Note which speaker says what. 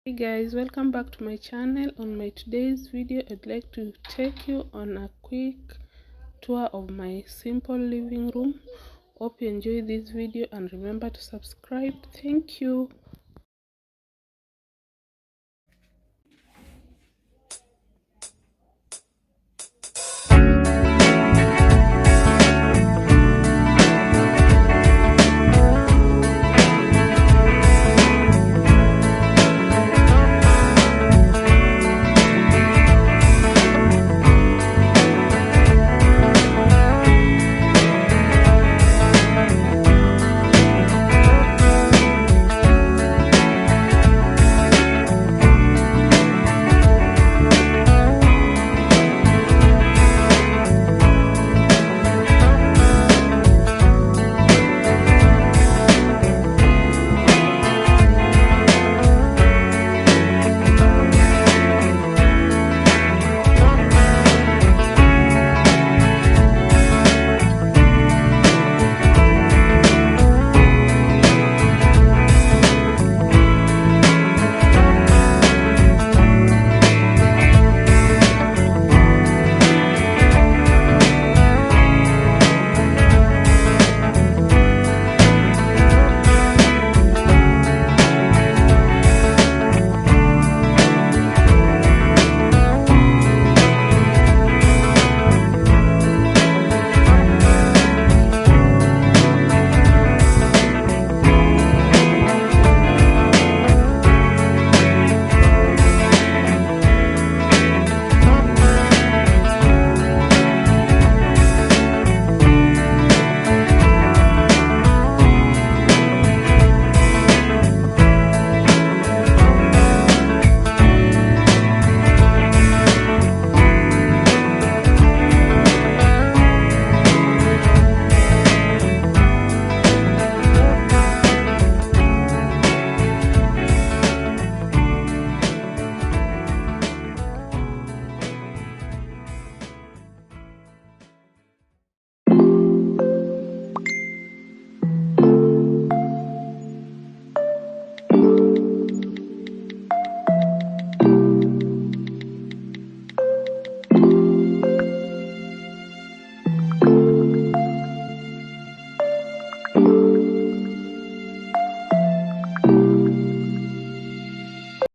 Speaker 1: Hey guys, welcome back to my channel. On my today's video, I'd like to take you on a quick tour of my simple living room. Hope you enjoy this video and remember to subscribe. Thank you.